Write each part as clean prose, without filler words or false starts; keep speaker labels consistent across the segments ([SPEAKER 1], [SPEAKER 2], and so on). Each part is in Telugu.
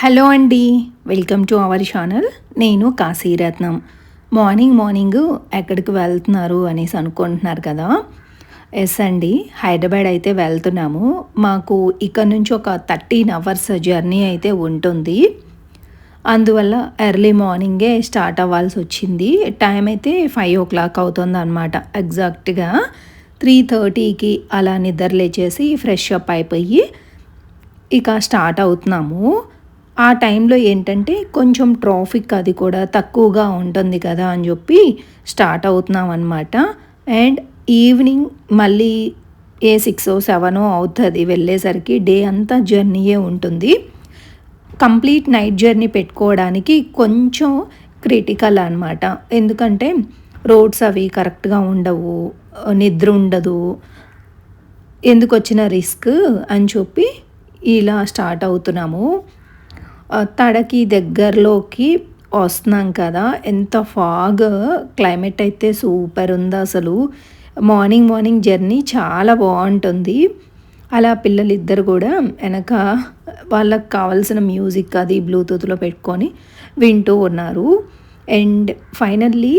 [SPEAKER 1] హలో అండి. Welcome to our channel. నేను కాశీరత్నం. మార్నింగ్ ఎక్కడికి వెళ్తున్నారు అనేసి అనుకుంటున్నారు కదా. ఎస్ అండి, హైదరాబాద్ అయితే వెళ్తున్నాము. మాకు ఇక్కడ నుంచి ఒక 13 అవర్స్ జర్నీ అయితే ఉంటుంది. అందువల్ల ఎర్లీ మార్నింగే స్టార్ట్ అవ్వాల్సి వచ్చింది. టైం అయితే 5 అవుతుంది అనమాట. ఎగ్జాక్ట్గా 3:30కి అలా నిద్ర లేచేసి ఫ్రెష్ అప్ అయిపోయి ఇక స్టార్ట్ అవుతున్నాము. ఆ టైంలో ఏంటంటే కొంచెం ట్రాఫిక్ అది కూడా తక్కువగా ఉంటుంది కదా అని చెప్పి స్టార్ట్ అవుతున్నాం అనమాట. అండ్ ఈవినింగ్ మళ్ళీ 6-7 అవుతుంది వెళ్ళేసరికి. డే అంతా జర్నీయే ఉంటుంది. కంప్లీట్ నైట్ జర్నీ పెట్టుకోవడానికి కొంచెం క్రిటికల్ అనమాట. ఎందుకంటే రోడ్స్ అవి కరెక్ట్గా ఉండవు, నిద్ర ఉండదు, ఎందుకు వచ్చిన రిస్క్ అని చెప్పి ఇలా స్టార్ట్ అవుతున్నాము. తడకి దగ్గరలోకి వస్తున్నాం కదా. ఎంత ఫాగ్, క్లైమేట్ అయితే సూపర్ ఉంది అసలు. మార్నింగ్ జర్నీ చాలా బాగుంటుంది. అలా పిల్లలిద్దరు కూడా వెనక వాళ్ళకి కావాల్సిన మ్యూజిక్ అది బ్లూటూత్లో పెట్టుకొని వింటూ ఉన్నారు. అండ్ ఫైనల్లీ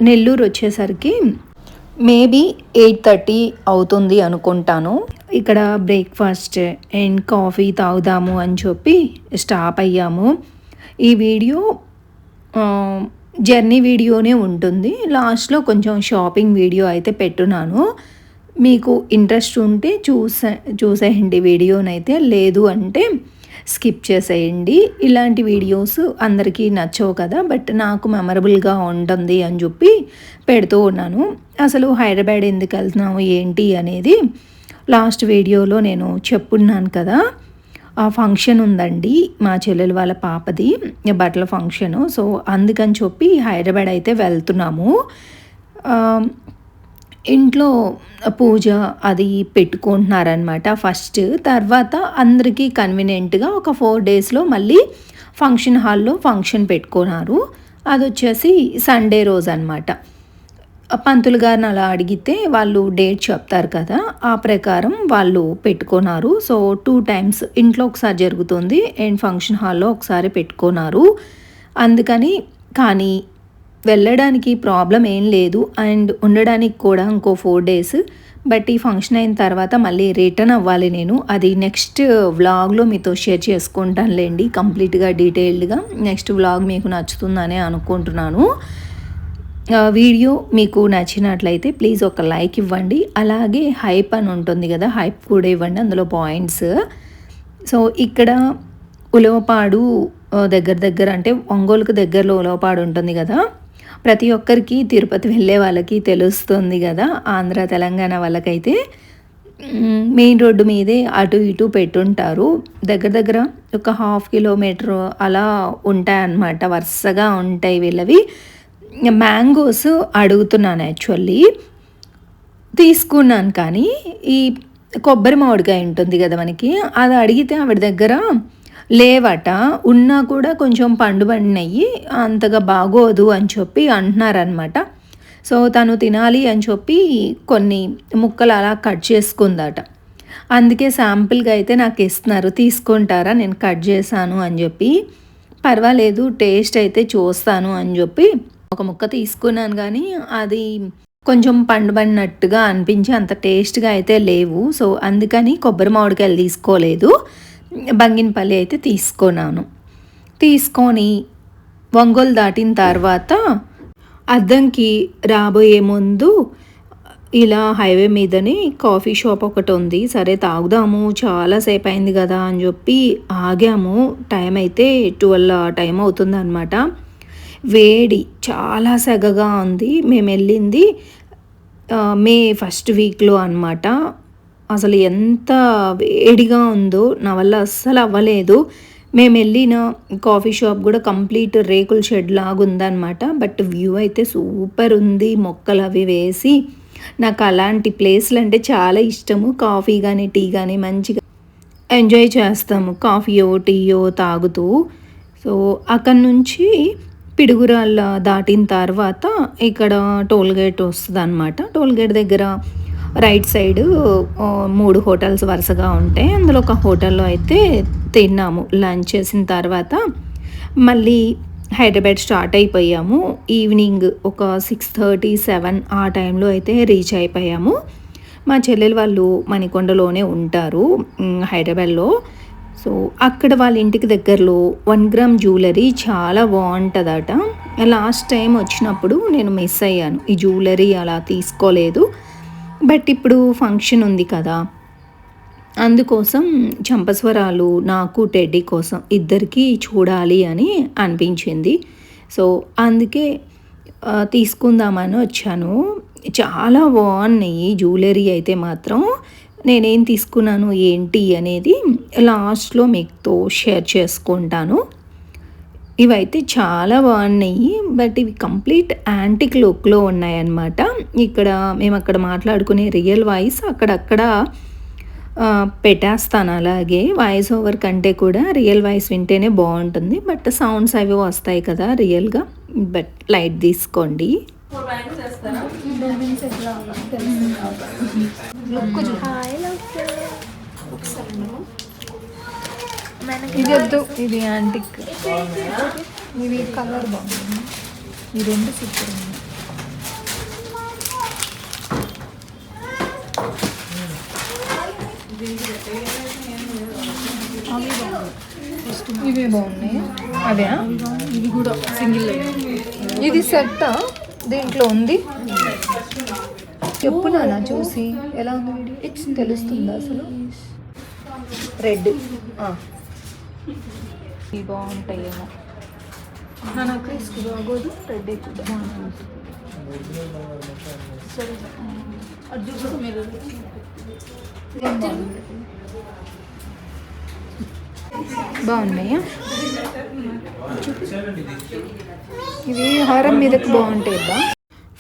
[SPEAKER 1] నెల్లూరు వచ్చేసరికి మేబీ 8:30 అవుతుంది అనుకుంటాను. ఇక్కడ బ్రేక్ఫాస్ట్ అండ్ కాఫీ తాగుదాము అని చెప్పి స్టాప్ అయ్యాము. ఈ వీడియో జర్నీ వీడియోనే ఉంటుంది. లాస్ట్లో కొంచెం షాపింగ్ వీడియో అయితే పెట్టున్నాను. మీకు ఇంట్రెస్ట్ ఉంటే చూసేయండి వీడియోనైతే, లేదు అంటే స్కిప్ చేసేయండి. ఇలాంటి వీడియోస్ అందరికీ నచ్చవు కదా, బట్ నాకు మెమరబుల్గా ఉంటుంది అని చెప్పి పెడుతూ ఉన్నాను. అసలు హైదరాబాద్ ఎందుకు వెళ్తున్నాము ఏంటి అనేది లాస్ట్ వీడియోలో నేను చెప్పున్నాను కదా. ఆ ఫంక్షన్ ఉందండి, మా చెల్లెలు వాళ్ళ పాపది బట్టల ఫంక్షను. సో అందుకని చెప్పి హైదరాబాద్ అయితే వెళ్తున్నాము. ఇంట్లో పూజ అది పెట్టుకుంటున్నారనమాట ఫస్ట్. తర్వాత అందరికీ కన్వీనియంట్గా ఒక 4 డేస్లో మళ్ళీ ఫంక్షన్ హాల్లో ఫంక్షన్ పెట్టుకున్నారు. అది వచ్చేసి సండే రోజు అనమాట. పంతులు గారిని అలా అడిగితే వాళ్ళు డేట్ చెప్తారు కదా, ఆ ప్రకారం వాళ్ళు పెట్టుకున్నారు. సో 2 టైమ్స్ ఇంట్లో ఒకసారి జరుగుతుంది అండ్ ఫంక్షన్ హాల్లో ఒకసారి పెట్టుకున్నారు. అందుకని కానీ వెళ్ళడానికి ప్రాబ్లం ఏం లేదు అండ్ ఉండడానికి కూడా ఇంకో 4 డేస్. బట్ ఈ ఫంక్షన్ అయిన తర్వాత మళ్ళీ రిటర్న్ అవ్వాలి నేను. అది నెక్స్ట్ వ్లాగ్లో మీతో షేర్ చేసుకుంటానులేండి కంప్లీట్గా డీటెయిల్డ్గా. నెక్స్ట్ వ్లాగ్ మీకు నచ్చుతుందని అనుకుంటున్నాను. వీడియో మీకు నచ్చినట్లయితే ప్లీజ్ ఒక లైక్ ఇవ్వండి. అలాగే హైప్ అని ఉంటుంది కదా, హైప్ కూడా ఇవ్వండి, అందులో పాయింట్స్. సో ఇక్కడ ఉలవపాడు దగ్గర అంటే ఒంగోలుకు దగ్గరలో ఉలవపాడు ఉంటుంది కదా. ప్రతి ఒక్కరికి తిరుపతి వెళ్ళే వాళ్ళకి తెలుస్తుంది కదా, ఆంధ్ర తెలంగాణ వాళ్ళకైతే మెయిన్ రోడ్డు మీదే అటు ఇటు పెట్టుంటారు. దగ్గర ఒక 1/2 కిలోమీటర్ అలా ఉంటాయన్నమాట, వరుసగా ఉంటాయి వీళ్ళవి. మ్యాంగోస్ అడుగుతున్నాను యాక్చువల్లీ, తీసుకున్నాను కానీ ఈ కొబ్బరి మామిడికాయ ఉంటుంది కదా మనకి, అది అడిగితే ఆవిడ దగ్గర లేవట. ఉన్నా కూడా కొంచెం పండుబడినవి, అంతగా బాగోదు అని చెప్పి అంటున్నారనమాట. సో తను తినాలి అని చెప్పి కొన్ని ముక్కలు అలా కట్ చేసుకుందట. అందుకే శాంపుల్గా అయితే నాకు ఇస్తున్నారు, తీసుకుంటారా నేను కట్ చేశాను అని చెప్పి. పర్వాలేదు టేస్ట్ అయితే చూస్తాను అని చెప్పి ఒక ముక్క తీసుకున్నాను. కానీ అది కొంచెం పండుబడినట్టుగా అనిపించి అంత టేస్ట్గా అయితే లేవు. సో అందుకని కొబ్బరి మామిడికాయలు తీసుకోలేదు, బంగినపల్లి అయితే తీసుకొని ఒంగోలు దాటిన తర్వాత అద్దంకి రాబోయే ముందు ఇలా హైవే మీదని కాఫీ షాప్ ఒకటి ఉంది. సరే తాగుదాము, చాలాసేపు అయింది కదా అని చెప్పి ఆగాము. టైం అయితే 12 టైం అవుతుంది అనమాట. వేడి చాలా సెగగా ఉంది. మేము వెళ్ళింది మే ఫస్ట్ వీక్లో అనమాట. అసలు ఎంత వేడిగా ఉందో నా వల్ల అస్సలు అవ్వలేదు. మేము వెళ్ళిన కాఫీ షాప్ కూడా కంప్లీట్ రేకుల షెడ్ లాగా ఉందన్నమాట. బట్ వ్యూ అయితే సూపర్ ఉంది, మొక్కలు అవి వేసి. నాకు అలాంటి ప్లేస్లు అంటే చాలా ఇష్టము. కాఫీ కానీ టీ కానీ మంచిగా ఎంజాయ్ చేస్తాము, కాఫీయో టీయో తాగుతూ. సో అక్కడి నుంచి పిడుగురాళ్ళ దాటిన తర్వాత ఇక్కడ టోల్గేట్ వస్తుంది అనమాట. టోల్గేట్ దగ్గర రైట్ సైడు 3 హోటల్స్ వరుసగా ఉంటాయి. అందులో ఒక హోటల్‌లో అయితే తిన్నాము. లంచ్ చేసిన తర్వాత మళ్ళీ హైదరాబాద్ స్టార్ట్ అయిపోయాము. ఈవినింగ్ ఒక 6:30, 7 ఆ టైంలో అయితే రీచ్ అయిపోయాము. మా చెల్లెలు వాళ్ళు మణికొండలోనే ఉంటారు హైదరాబాద్‌లో. సో, అక్కడ వాళ్ళ ఇంటికి దగ్గరలో 1 గ్రామ్ జ్యువెలరీ చాలా బావుంటదట. లాస్ట్ టైం వచ్చినప్పుడు నేను మిస్ అయ్యాను. ఈ జ్యువెలరీ అలా తీసుకోలేదు. బట్ ఇప్పుడు ఫంక్షన్ ఉంది కదా! అందుకోసం చంపస్వరాలు నాకు, టెడ్డీ కోసం ఇద్దరికీ చూడాలి అని అనిపించింది. సో, అందుకే తీసుకుందామని వచ్చాను. చాలా బాగున్నాయి జ్యువెలరీ అయితే మాత్రం. నేనేం తీసుకున్నాను ఏంటి అనేది లాస్ట్‌లో మీతో షేర్ చేసుకుంటాను. ఇవైతే చాలా బాగున్నాయి. బట్ ఇవి కంప్లీట్ యాంటిక్ లుక్‌లో ఉన్నాయన్నమాట. ఇక్కడ మేమక్కడ మాట్లాడుకునే రియల్ వాయిస్ అక్కడక్కడ పెట్టేస్తాను అలాగే. వాయిస్ ఓవర్ కంటే కూడా రియల్ వాయిస్ వింటేనే బాగుంటుంది. బట్ సౌండ్స్ అవి వస్తాయి కదా రియల్‌గా. బట్ లైట్ తీసుకోండి. ఇది వద్దు, ఇది యాంటిక్. ఇది కలర్ బాగుంది. ఈ రెండు సూపర్ ఉంది. ఇవే బాగున్నాయి. అదే ఇవి కూడా సింగిల్. ఇది సెట్టా దీంట్లో ఉంది. చెప్పు నాన్న చూసి ఎలా ఉంది వీడియో తెలుస్తుందా అసలు. రెడ్ ఇవి బాగుంటాయేమో. నాకు ఇసుకు బాగోదు. రెడ్ ఎక్కువ సరే అది చూసుకో మీరు. బాగున్నాయా? ఇవి హారం మీదకి బాగుంటాయి.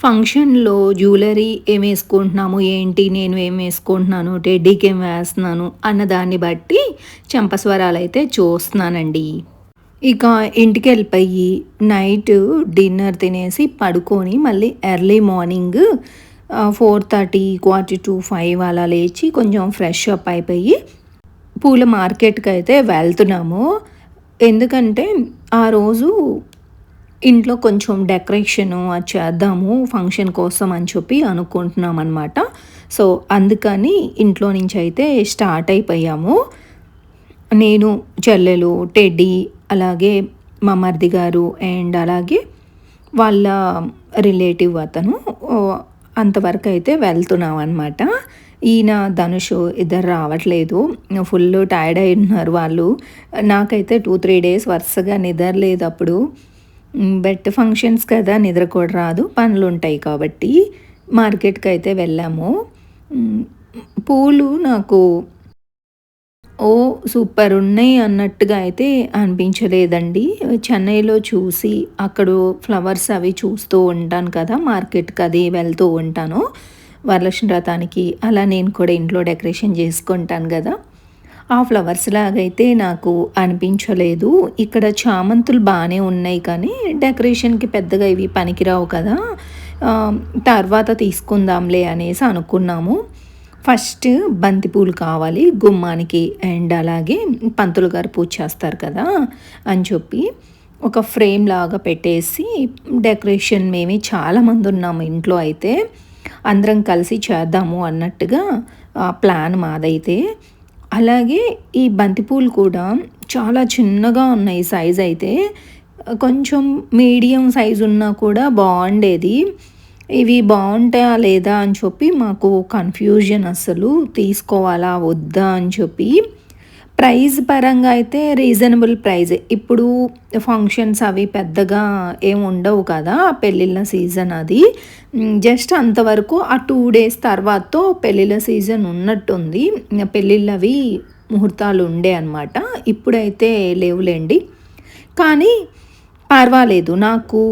[SPEAKER 1] ఫంక్షన్లో జ్యువెలరీ ఏం వేసుకుంటున్నాము ఏంటి, నేను ఏం వేసుకుంటున్నాను, టెడ్డీకి ఏం వేస్తున్నాను అన్న దాన్ని బట్టి చంపస్వరాలు అయితే చూస్తున్నానండి. ఇక ఇంటికి వెళ్ళిపోయి నైట్ డిన్నర్ తినేసి పడుకొని మళ్ళీ ఎర్లీ మార్నింగ్ 4:30, 4:45 అలా లేచి కొంచెం ఫ్రెష్ అప్ అయిపోయి పూల మార్కెట్కి అయితే వెళ్తున్నాము. ఎందుకంటే ఆ రోజు ఇంట్లో కొంచెం డెకరేషను అది చేద్దాము ఫంక్షన్ కోసం అని చెప్పి అనుకుంటున్నాం అనమాట. సో, అందుకని ఇంట్లో నుంచి అయితే స్టార్ట్ అయిపోయాము. నేను, చెల్లెలు, టెడ్డీ, అలాగే మా మరిది గారు అండ్ అలాగే వాళ్ళ రిలేటివ్ అతను. అంతవరకు అయితే వెళ్తున్నాం అనమాట. ఈయన, ధనుష్ ఇద్దరు రావట్లేదు. ఫుల్ టైర్డ్ అయి ఉన్నారు వాళ్ళు. నాకైతే 2-3 డేస్ వరుసగా నిద్ర లేదు అప్పుడు. బట్ ఫంక్షన్స్ కదా, నిద్ర కూడా రాదు, పనులు ఉంటాయి కాబట్టి. మార్కెట్కి అయితే వెళ్ళాము. పూలు నాకు సూపర్ ఉన్నాయి అన్నట్టుగా అయితే అనిపించలేదండి. చెన్నైలో చూసి అక్కడ ఫ్లవర్స్ అవి చూస్తూ ఉంటాను కదా, మార్కెట్కి అది వెళ్తూ ఉంటాను వరలక్ష్మి వ్రతానికి. అలా నేను కూడా ఇంట్లో డెకరేషన్ చేసుకుంటాను కదా, ఆ ఫ్లవర్స్ లాగైతే నాకు అనిపించలేదు. ఇక్కడ చామంతులు బాగానే ఉన్నాయి కానీ డెకరేషన్కి పెద్దగా ఇవి పనికిరావు కదా, తర్వాత తీసుకుందాంలే అనేసి అనుకున్నాము. ఫస్ట్ బంతిపూలు కావాలి గుమ్మానికి అండ్ అలాగే పంతులు గారు పూజ చేస్తారు కదా అని చెప్పి ఒక ఫ్రేమ్ లాగా పెట్టేసి డెకరేషన్ మేమే చాలామంది ఉన్నాము ఇంట్లో అయితే అందరం కలిసి చేద్దాము అన్నట్టుగా ప్లాన్ మాదైతే. అలాగే ఈ బంతిపూలు కూడా చాలా చిన్నగా ఉన్నాయి. సైజ్ అయితే కొంచెం మీడియం సైజు ఉన్నా కూడా బాగుండేది. ఇవి బాగుంటాయా లేదా అని చెప్పి మాకు కన్ఫ్యూజన్, అసలు తీసుకోవాలా వద్దా అని చెప్పి. ప్రైస్ పరంగా అయితే రీజనబుల్ ప్రైజే. ఇప్పుడు ఫంక్షన్స్ అవి పెద్దగా ఏమి ఉండవు కదా, పెళ్ళిళ్ళ సీజన్ అది. జస్ట్ అంతవరకు ఆ 2 days తర్వాత పెళ్ళిళ్ళ సీజన్ ఉన్నట్టుంది. పెళ్ళిళ్ళు అవి ముహూర్తాలు ఉండే అనమాట. ఇప్పుడైతే లేవులేండి. కానీ పర్వాలేదు, నాకు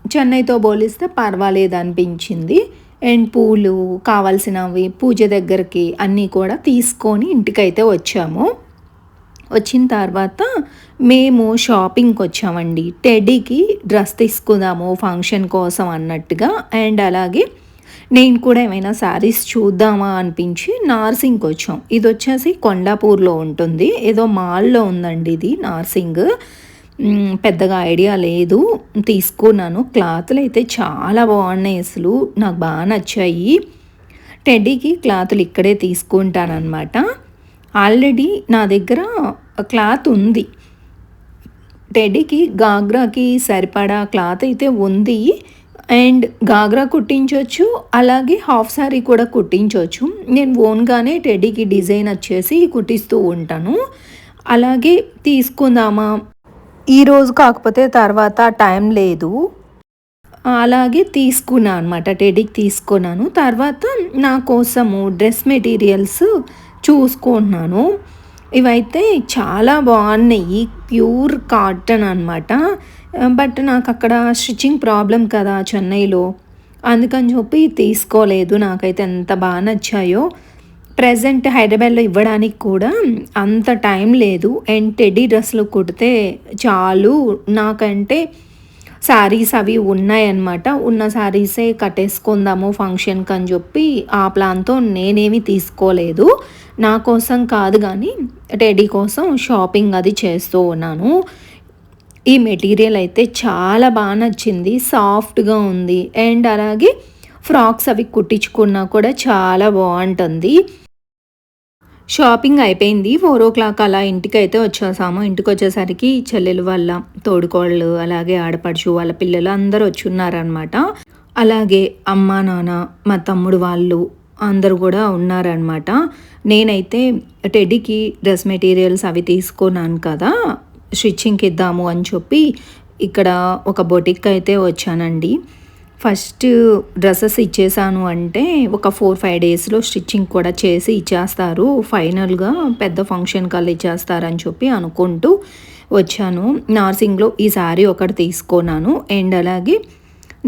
[SPEAKER 1] చెన్నైతో పోలిస్తే పర్వాలేదు అనిపించింది. అండ్ పూలు కావాల్సినవి పూజ దగ్గరికి అన్నీ కూడా తీసుకొని ఇంటికైతే వచ్చాము. వచ్చిన తర్వాత మేము షాపింగ్కి వచ్చామండి. టెడ్డీకి డ్రెస్ తీసుకుందాము ఫంక్షన్ కోసం అన్నట్టుగా. అండ్ అలాగే నేను కూడా ఏమైనా శారీస్ చూద్దామా అనిపించి నార్సింగ్కి వచ్చాం. ఇది వచ్చేసి కొండాపూర్లో ఉంటుంది, ఏదో మాల్లో ఉందండి ఇది నార్సింగ్. పెద్దగా ఐడియా లేదు, తీసుకున్నాను. క్లాతులు అయితే చాలా బాగున్నాయి, అసలు నాకు బాగా నచ్చాయి. టెడ్డీకి క్లాతులు ఇక్కడే తీసుకుంటానన్నమాట. ఆల్రెడీ నా దగ్గర క్లాత్ ఉంది, టెడ్డీకి గాగ్రాకి సరిపడా క్లాత్ అయితే ఉంది. అండ్ గాగ్రా కుట్టించవచ్చు, అలాగే హాఫ్ శారీ కూడా కుట్టించవచ్చు. నేను ఓన్గానే టెడ్డీకి డిజైన్ వచ్చేసి కుట్టిస్తూ ఉంటాను. అలాగే తీసుకుందామా ఈరోజు కాకపోతే తర్వాత టైం లేదు, అలాగే తీసుకున్నాను అనమాట. టెడ్డీకి తీసుకున్నాను. తర్వాత నా కోసము డ్రెస్ మెటీరియల్స్ చూసుకుంటున్నాను. ఇవైతే చాలా బాగున్నాయి, ప్యూర్ కాటన్ అనమాట. బట్ నాకు అక్కడ స్టిచ్చింగ్ ప్రాబ్లం కదా చెన్నైలో, అందుకని చెప్పి తీసుకోలేదు. నాకైతే ఎంత బాగా నచ్చాయో. ప్రజెంట్ హైదరాబాద్లో ఇవ్వడానికి కూడా అంత టైం లేదు. అండ్ టెడ్డీ డ్రెస్సులు కుడితే చాలు నాకంటే శారీస్ అవి ఉన్నాయన్నమాట. ఉన్న శారీసే కట్టేసుకుందాము ఫంక్షన్కి అని చెప్పి ఆ ప్లాన్తో నేనేమి తీసుకోలేదు. నా కోసం కాదు కానీ టెడ్డీ కోసం షాపింగ్ అది చేస్తూ ఉన్నాను. ఈ మెటీరియల్ అయితే చాలా బాగా నచ్చింది, సాఫ్ట్గా ఉంది. అండ్ అలాగే ఫ్రాక్స్ అవి కుట్టించుకున్నా కూడా చాలా బాగుంటుంది. షాపింగ్ అయిపోయింది. 4 అలా ఇంటికైతే వచ్చేసాము. ఇంటికి వచ్చేసరికి చెల్లెలు వాళ్ళ తోడుకోళ్ళు, అలాగే ఆడపడుచు వాళ్ళ పిల్లలు అందరూ వచ్చి ఉన్నారనమాట. అలాగే అమ్మ నాన్న మా తమ్ముడు వాళ్ళు అందరూ కూడా ఉన్నారనమాట. నేనైతే టెడ్డీకి డ్రెస్ మెటీరియల్స్ అవి తీసుకున్నాను కదా, స్టిచ్చింగ్కి ఇద్దాము అని చెప్పి ఇక్కడ ఒక బొటిక్ అయితే వచ్చానండి. ఫస్ట్ డ్రెస్సెస్ ఇచ్చేసాను అంటే ఒక 4-5 డేస్లో స్టిచ్చింగ్ కూడా చేసి ఇచ్చేస్తారు. ఫైనల్గా పెద్ద ఫంక్షన్ కల్లా ఇచ్చేస్తారని చెప్పి అనుకుంటూ వచ్చాను. నార్సింగ్లో ఈ శారీ ఒకటి తీసుకున్నాను. అండ్ అలాగే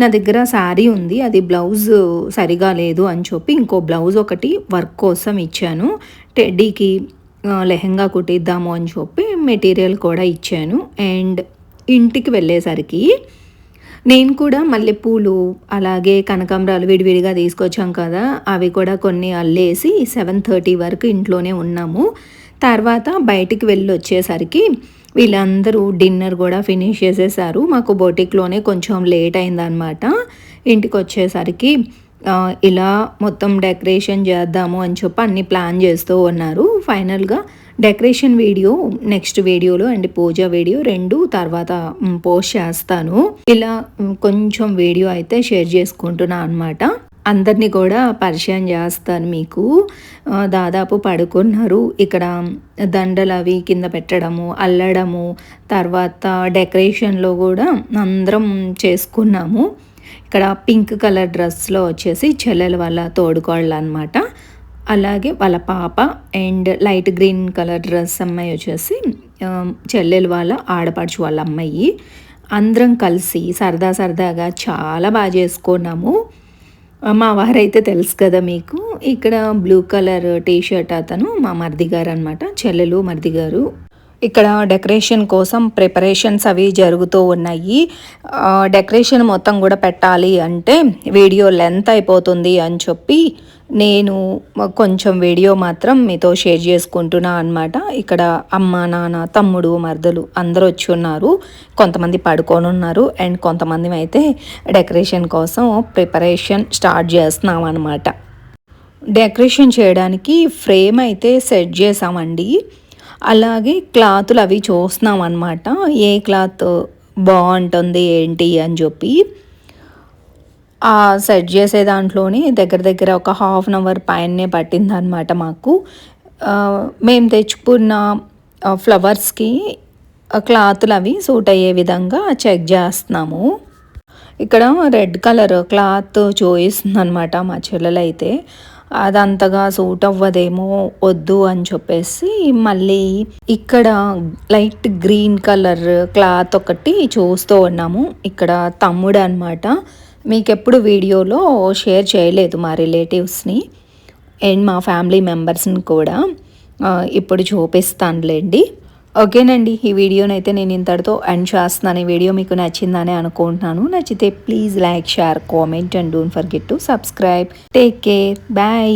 [SPEAKER 1] నా దగ్గర శారీ ఉంది, అది బ్లౌజ్ సరిగా లేదు అని చెప్పి ఇంకో బ్లౌజ్ ఒకటి వర్క్ కోసం ఇచ్చాను. టెడ్డీకి లెహెంగా కుట్టిద్దాము అని చెప్పి మెటీరియల్ కూడా ఇచ్చాను. అండ్ ఇంటికి వెళ్ళేసరికి నేను కూడా మల్లెపూలు అలాగే కనకాంబరాలు విడివిడిగా తీసుకొచ్చాం కదా, అవి కూడా కొన్ని అల్లేసి 7:30 వరకు ఇంట్లోనే ఉన్నాము. తర్వాత బయటికి వెళ్ళి వచ్చేసరికి వీళ్ళందరూ డిన్నర్ కూడా ఫినిష్ చేసేసారు. మాకు బొటిక్లోనే కొంచెం లేట్ అయిందనమాట. ఇంటికి వచ్చేసరికి ఇలా మొత్తం డెకరేషన్ చేద్దాము అని చెప్పి అన్ని ప్లాన్ చేస్తూ ఉన్నారు. ఫైనల్గా డెకరేషన్ వీడియో నెక్స్ట్ వీడియోలో అండ్ పూజ వీడియో 2 తర్వాత పోస్ట్ చేస్తాను. ఇలా కొంచెం వీడియో అయితే షేర్ చేసుకుంటున్నా అనమాట. అందరినీ కూడా పరిచయం చేస్తాను మీకు. దాదాపు పడుకున్నారు. ఇక్కడ దండలు అవి కింద పెట్టడము, అల్లడము, తర్వాత డెకరేషన్లో కూడా అందరం చేసుకున్నాము. ఇక్కడ పింక్ కలర్ డ్రెస్లో వచ్చేసి చెల్లెల వాళ్ళ తోడుకోళ్ళు అనమాట. అలాగే వాళ్ళ పాప. And light green colour dress అమ్మాయి వచ్చేసి చెల్లెలు వాళ్ళ ఆడపడుచు వాళ్ళ అమ్మాయి. అందరం కలిసి సరదాగా చాలా బాగా చేసుకున్నాము. మా వారైతే తెలుసు కదా మీకు, ఇక్కడ బ్లూ కలర్ టీషర్ట్ అతను మా మరిది గారు అనమాట, చెల్లెలు మరిది గారు. ఇక్కడ డెకరేషన్ కోసం ప్రిపరేషన్స్ అవి జరుగుతూ ఉన్నాయి. డెకరేషన్ మొత్తం కూడా పెట్టాలి అంటే వీడియో లెంత్ అయిపోతుంది అని చెప్పి నేను కొంచెం వీడియో మాత్రం మీతో షేర్ చేసుకుంటున్నా అనమాట. ఇక్కడ అమ్మ నాన్న తమ్ముడు మరదలు అందరూ వచ్చి ఉన్నారు. కొంతమంది పడుకొని ఉన్నారు అండ్ కొంతమంది అయితే డెకరేషన్ కోసం ప్రిపరేషన్ స్టార్ట్ చేస్తున్నాం అనమాట. డెకరేషన్ చేయడానికి ఫ్రేమ్ అయితే సెట్ చేసామండి. అలాగే క్లాతులు అవి చూస్తున్నాం అనమాట, ఏ క్లాత్ బాగుంటుంది ఏంటి అని చెప్పి. ఆ సెట్ చేసే దాంట్లోనే దగ్గర ఒక ½ అన్ అవర్ పైనే పట్టింది అనమాట మాకు. మేము తెచ్చుకున్న ఫ్లవర్స్కి క్లాతులు అవి సూట్ అయ్యే విధంగా చెక్ చేస్తున్నాము. ఇక్కడ రెడ్ కలర్ క్లాత్ చూపిస్తుంది అనమాట మా చెల్లెలైతే. అదంతగా సూట్ అవ్వదేమో వద్దు అని చెప్పేసి మళ్ళీ ఇక్కడ లైట్ గ్రీన్ కలర్ క్లాత్ ఒకటి చూస్తూ ఉన్నాము. ఇక్కడ తమ్ముడు అనమాట, మీకు ఎప్పుడు వీడియోలో షేర్ చేయలేదు మా రిలేటివ్స్ని అండ్ మా ఫ్యామిలీ మెంబర్స్ని కూడా, ఇప్పుడు చూపిస్తానులేండి. ఓకేనండి, ఈ వీడియోనైతే నేను ఇంతటితో ఎండ్ చేస్తున్నాను. ఈ వీడియో మీకు నచ్చిందని అనుకుంటున్నాను. నచ్చితే please like, share, comment and don't forget to subscribe. Take care, bye.